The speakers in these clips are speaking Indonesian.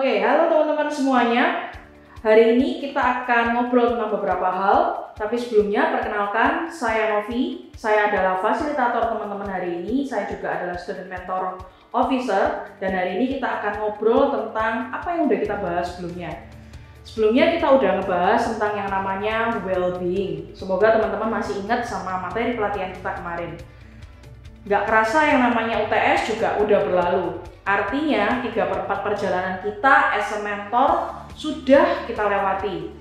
Oke, halo teman-teman semuanya. Hari ini kita akan ngobrol tentang beberapa hal. Tapi sebelumnya, perkenalkan, saya Novi. Saya adalah fasilitator teman-teman hari ini. Saya juga adalah student mentor officer. Dan hari ini kita akan ngobrol tentang apa yang udah kita bahas sebelumnya. Sebelumnya kita udah ngebahas tentang yang namanya well-being. Semoga teman-teman masih ingat sama materi pelatihan kita kemarin. Nggak kerasa yang namanya UTS juga udah berlalu. Artinya 3/4 perjalanan kita as a mentor sudah kita lewati.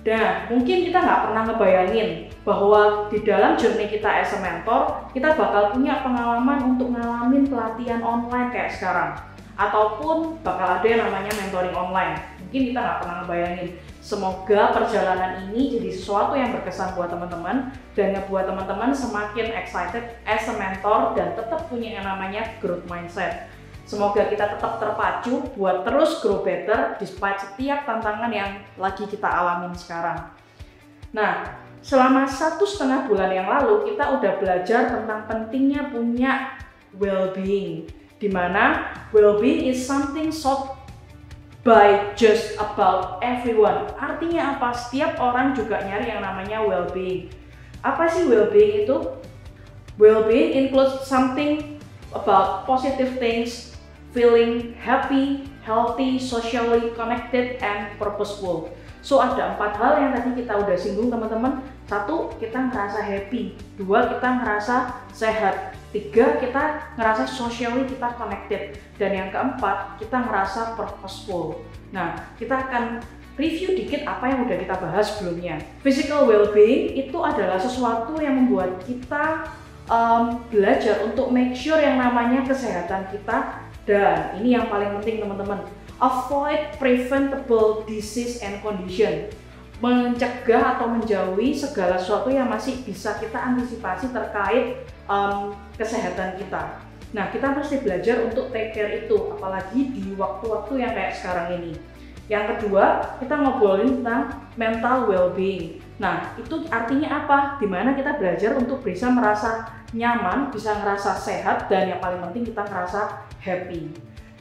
Dan mungkin kita nggak pernah ngebayangin bahwa di dalam journey kita as a mentor, kita bakal punya pengalaman untuk ngalamin pelatihan online kayak sekarang. Ataupun bakal ada yang namanya mentoring online. Mungkin kita nggak pernah ngebayangin. Semoga perjalanan ini jadi sesuatu yang berkesan buat teman-teman dan ngebuat teman-teman semakin excited as a mentor dan tetap punya yang namanya growth mindset. Semoga kita tetap terpacu buat terus grow better despite setiap tantangan yang lagi kita alamin sekarang. Nah, selama 1,5 bulan yang lalu kita udah belajar tentang pentingnya punya well-being, dimana well-being is something sought by just about everyone. Artinya apa? Setiap orang juga nyari yang namanya well-being. Apa sih well-being itu? Well-being includes something about positive things, feeling happy, healthy, socially connected, and purposeful. So ada 4 hal yang tadi kita udah singgung teman-teman. 1, kita ngerasa happy. 2, kita ngerasa sehat. 3, kita ngerasa socially kita connected. Dan yang keempat, kita ngerasa purposeful. Nah, kita akan review dikit apa yang udah kita bahas sebelumnya. Physical well-being itu adalah sesuatu yang membuat kita belajar untuk make sure yang namanya kesehatan kita. Dan ini yang paling penting teman-teman, avoid preventable disease and condition. Mencegah atau menjauhi segala sesuatu yang masih bisa kita antisipasi terkait kesehatan kita. Nah, kita mesti belajar untuk take care itu, apalagi di waktu-waktu yang kayak sekarang ini. Yang kedua, kita ngobrolin tentang mental well-being. Nah, itu artinya apa? Dimana kita belajar untuk bisa merasa nyaman, bisa ngerasa sehat, dan yang paling penting kita ngerasa happy.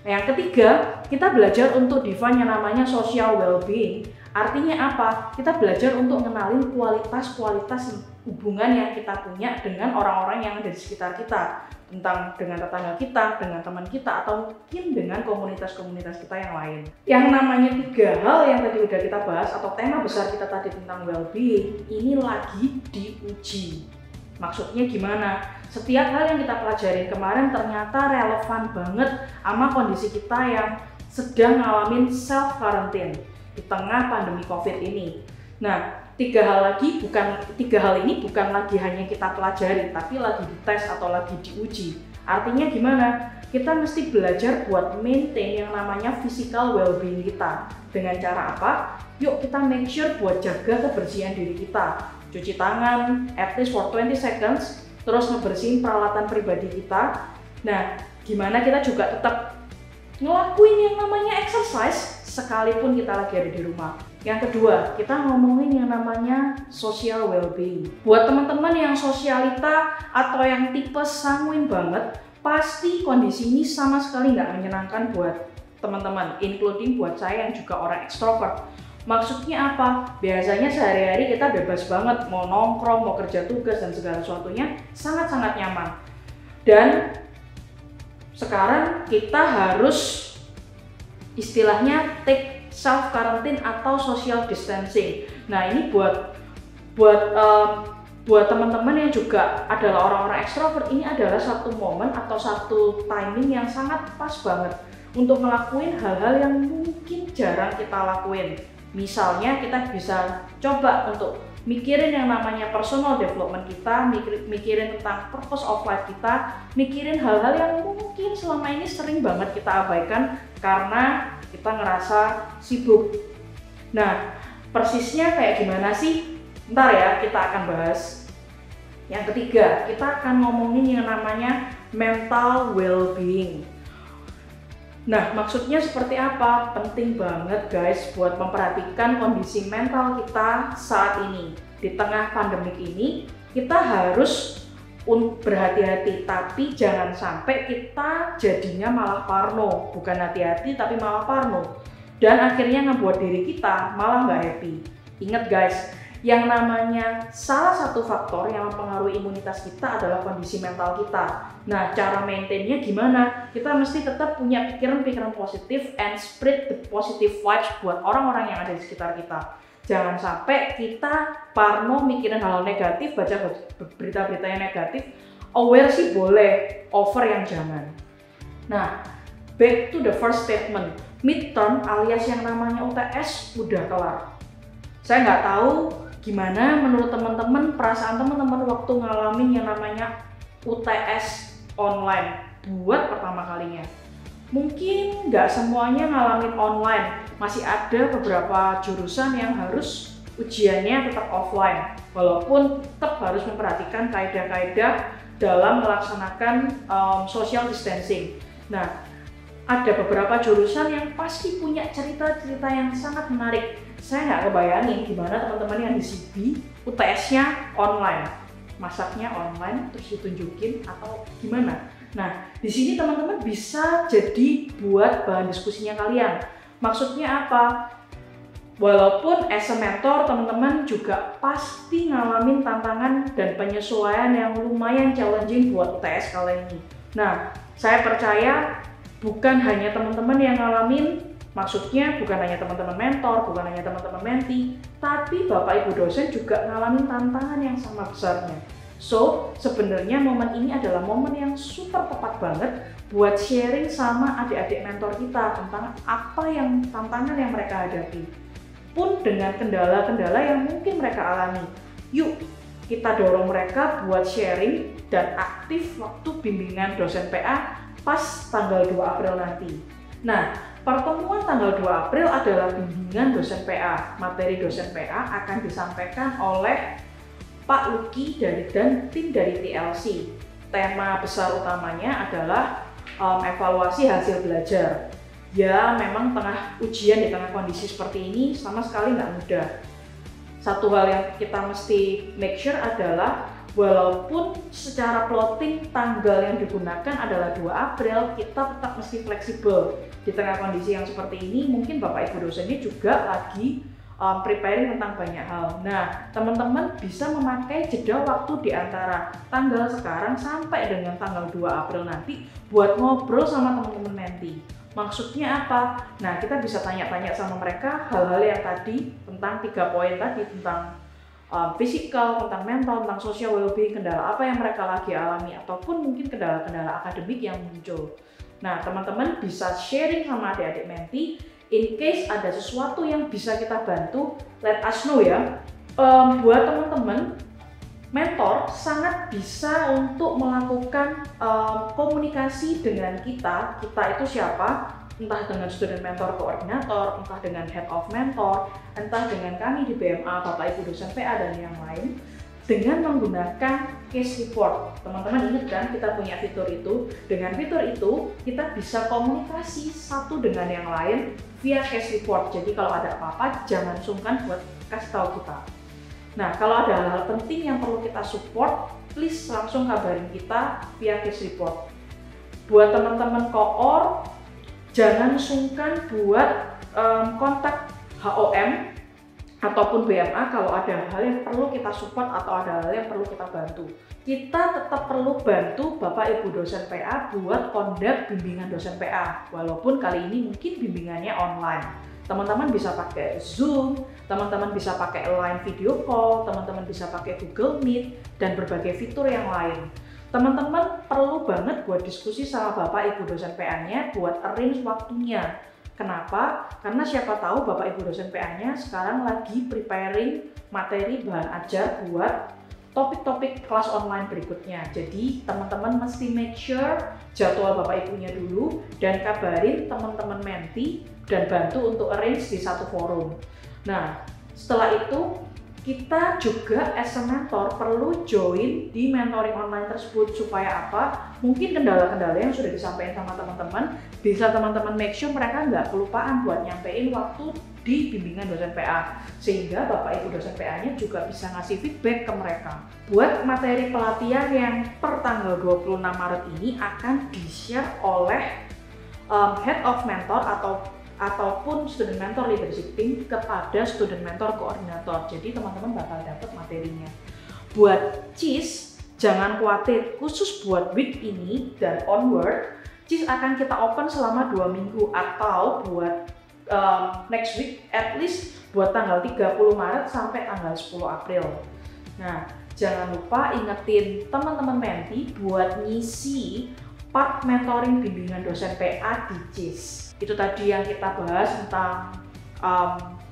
Nah, yang ketiga, kita belajar untuk define yang namanya social well-being. Artinya apa? Kita belajar untuk mengenalin kualitas-kualitas hubungan yang kita punya dengan orang-orang yang ada di sekitar kita. Tentang dengan tetangga kita, dengan teman kita, atau mungkin dengan komunitas-komunitas kita yang lain. Yang namanya 3 hal yang tadi udah kita bahas, atau tema besar kita tadi tentang well-being, ini lagi diuji. Maksudnya gimana? Setiap hal yang kita pelajarin kemarin ternyata relevan banget sama kondisi kita yang sedang ngalamin self-quarantine di tengah pandemi COVID ini. Nah, 3 hal ini bukan lagi hanya kita pelajari, tapi lagi dites atau lagi diuji. Artinya gimana? Kita mesti belajar buat maintain yang namanya physical well-being kita. Dengan cara apa? Yuk kita make sure buat jaga kebersihan diri kita. Cuci tangan at least for 20 seconds, terus ngebersihin peralatan pribadi kita. Nah, gimana kita juga tetap ngelakuin yang namanya exercise sekalipun kita lagi ada di rumah. Yang kedua, kita ngomongin yang namanya social well-being. Buat teman-teman yang sosialita atau yang tipe sanguin banget, pasti kondisi ini sama sekali nggak menyenangkan buat teman-teman, including buat saya yang juga orang ekstrovert. Maksudnya apa? Biasanya sehari-hari kita bebas banget, mau nongkrong, mau kerja tugas, dan segala sesuatunya sangat-sangat nyaman. Dan sekarang kita harus istilahnya take self quarantine atau social distancing. Nah, ini buat teman-teman yang juga adalah orang-orang ekstrovert, ini adalah satu momen atau satu timing yang sangat pas banget untuk ngelakuin hal-hal yang mungkin jarang kita lakuin. Misalnya kita bisa coba untuk mikirin yang namanya personal development kita, mikirin tentang purpose of life kita, mikirin hal-hal yang mungkin selama ini sering banget kita abaikan karena kita ngerasa sibuk. Nah, persisnya kayak gimana sih? Ntar ya, kita akan bahas. Yang ketiga, kita akan ngomongin yang namanya mental well-being. Nah, maksudnya seperti apa? Penting banget guys buat memperhatikan kondisi mental kita saat ini. Di tengah pandemik ini, kita harus berhati-hati, tapi jangan sampai kita jadinya malah parno, bukan hati-hati tapi malah parno, dan akhirnya ngebuat diri kita malah nggak happy. Ingat guys, yang namanya salah satu faktor yang mempengaruhi imunitas kita adalah kondisi mental kita. Nah, cara maintainnya gimana? Kita mesti tetap punya pikiran-pikiran positif and spread the positive vibes buat orang-orang yang ada di sekitar kita. Jangan sampai kita parno mikirin hal negatif, baca berita-berita yang negatif. Aware sih boleh, over yang jangan. Nah, back to the first statement. Midterm alias yang namanya UTS udah kelar. Saya nggak tahu gimana menurut teman-teman, perasaan teman-teman waktu ngalamin yang namanya UTS online buat pertama kalinya. Mungkin nggak semuanya ngalamin online, masih ada beberapa jurusan yang harus ujiannya tetap offline, walaupun tetap harus memperhatikan kaidah-kaidah dalam melaksanakan social distancing. Nah, ada beberapa jurusan yang pasti punya cerita-cerita yang sangat menarik. Saya nggak kebayangin gimana teman-teman yang di CB UTS-nya online, masaknya online terus ditunjukin atau gimana. Nah, di sini teman-teman bisa jadi buat bahan diskusinya kalian. Maksudnya apa? Walaupun as a mentor, teman-teman juga pasti ngalamin tantangan dan penyesuaian yang lumayan challenging buat UTS kali ini. Nah, saya percaya bukan hanya teman-teman yang ngalamin, maksudnya bukan hanya teman-teman mentor, bukan hanya teman-teman menti, tapi Bapak Ibu dosen juga ngalamin tantangan yang sama besarnya. So, sebenarnya momen ini adalah momen yang super tepat banget buat sharing sama adik-adik mentor kita tentang apa yang tantangan yang mereka hadapi. Pun dengan kendala-kendala yang mungkin mereka alami. Yuk, kita dorong mereka buat sharing dan aktif waktu bimbingan dosen PA pas tanggal 2 April nanti. Nah, pertemuan tanggal 2 April adalah bimbingan dosen PA. Materi dosen PA akan disampaikan oleh Pak Luki dan tim dari TLC. Tema besar utamanya adalah evaluasi hasil belajar. Ya, memang tengah ujian di tengah kondisi seperti ini sama sekali nggak mudah. Satu hal yang kita mesti make sure adalah walaupun secara plotting tanggal yang digunakan adalah 2 April, kita tetap mesti fleksibel. Di tengah kondisi yang seperti ini, mungkin Bapak Ibu dosennya juga lagi preparing tentang banyak hal. Nah, teman-teman bisa memakai jeda waktu di antara tanggal sekarang sampai dengan tanggal 2 April nanti buat ngobrol sama teman-teman menti. Maksudnya apa? Nah, kita bisa tanya-tanya sama mereka hal-hal yang tadi tentang 3 poin tadi, tentang fisikal, tentang mental, tentang social well-being, kendala apa yang mereka lagi alami, ataupun mungkin kendala-kendala akademik yang muncul. Nah, teman-teman bisa sharing sama adik-adik menti. In case ada sesuatu yang bisa kita bantu, let us know ya. Buat teman-teman, mentor sangat bisa untuk melakukan komunikasi dengan kita. Kita itu siapa? Entah dengan student mentor koordinator, entah dengan head of mentor, entah dengan kami di BMA, Bapak Ibu dosen PA dan yang lain, dengan menggunakan case report. Teman-teman ingat kan kita punya fitur itu? Dengan fitur itu kita bisa komunikasi satu dengan yang lain via case report. Jadi kalau ada apa-apa jangan sungkan buat kasih tahu kita. Nah, kalau ada hal-hal penting yang perlu kita support, please langsung kabarin kita via case report. Buat teman-teman koor, jangan sungkan buat kontak HOM ataupun BMA kalau ada hal yang perlu kita support atau ada hal yang perlu kita bantu. Kita tetap perlu bantu Bapak Ibu dosen PA buat conduct bimbingan dosen PA, walaupun kali ini mungkin bimbingannya online. Teman-teman bisa pakai Zoom, teman-teman bisa pakai line video call, teman-teman bisa pakai Google Meet, dan berbagai fitur yang lain. Teman-teman perlu banget buat diskusi sama Bapak Ibu dosen PA-nya buat arrange waktunya. Kenapa? Karena siapa tahu Bapak Ibu dosen PA-nya sekarang lagi preparing materi bahan ajar buat topik-topik kelas online berikutnya. Jadi teman-teman mesti make sure jadwal Bapak Ibunya dulu dan kabarin teman-teman menti dan bantu untuk arrange di satu forum. Nah, setelah itu kita juga as a mentor perlu join di mentoring online tersebut supaya apa? Mungkin kendala-kendala yang sudah disampaikan sama teman-teman bisa teman-teman make sure mereka nggak kelupaan buat nyampein waktu di bimbingan dosen PA, sehingga Bapak Ibu dosen PA-nya juga bisa ngasih feedback ke mereka. Buat materi pelatihan yang per tanggal 26 Maret ini akan di-share oleh Head of Mentor ataupun Student Mentor Leadership Team kepada Student Mentor Koordinator. Jadi teman-teman bakal dapat materinya. Buat CIS, jangan khawatir, khusus buat week ini dan onward, CIS akan kita open selama 2 minggu, atau buat next week at least buat tanggal 30 Maret sampai tanggal 10 April. Nah, jangan lupa ingetin teman-teman menti buat ngisi part mentoring bimbingan dosen PA di CIS. Itu tadi yang kita bahas tentang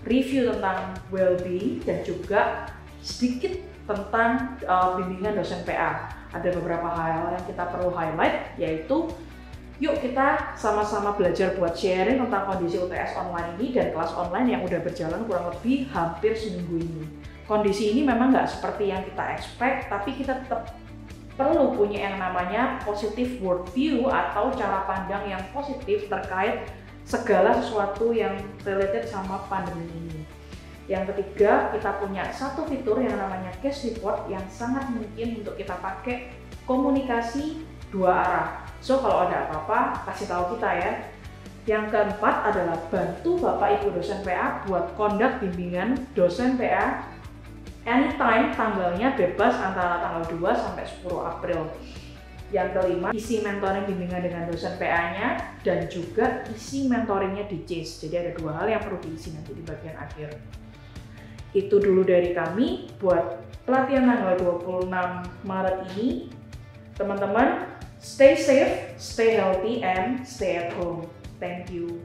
review tentang well-being dan juga sedikit tentang bimbingan dosen PA. Ada beberapa hal yang kita perlu highlight, yaitu yuk kita sama-sama belajar buat sharing tentang kondisi UTS online ini dan kelas online yang udah berjalan kurang lebih hampir seminggu ini. Kondisi ini memang nggak seperti yang kita expect, tapi kita tetap perlu punya yang namanya positive worldview atau cara pandang yang positif terkait segala sesuatu yang related sama pandemi ini. Yang ketiga, kita punya satu fitur yang namanya case report yang sangat mungkin untuk kita pakai komunikasi 2 arah. So, kalau ada apa-apa, kasih tahu kita ya. Yang keempat adalah bantu Bapak Ibu dosen PA buat conduct bimbingan dosen PA anytime, tanggalnya bebas antara tanggal 2 sampai 10 April. Yang kelima, isi mentoring bimbingan dengan dosen PA-nya dan juga isi mentoringnya di CIS. Jadi ada 2 hal yang perlu diisi nanti di bagian akhir. Itu dulu dari kami buat pelatihan tanggal 26 Maret ini. Teman-teman, stay safe, stay healthy, and stay at home. Thank you.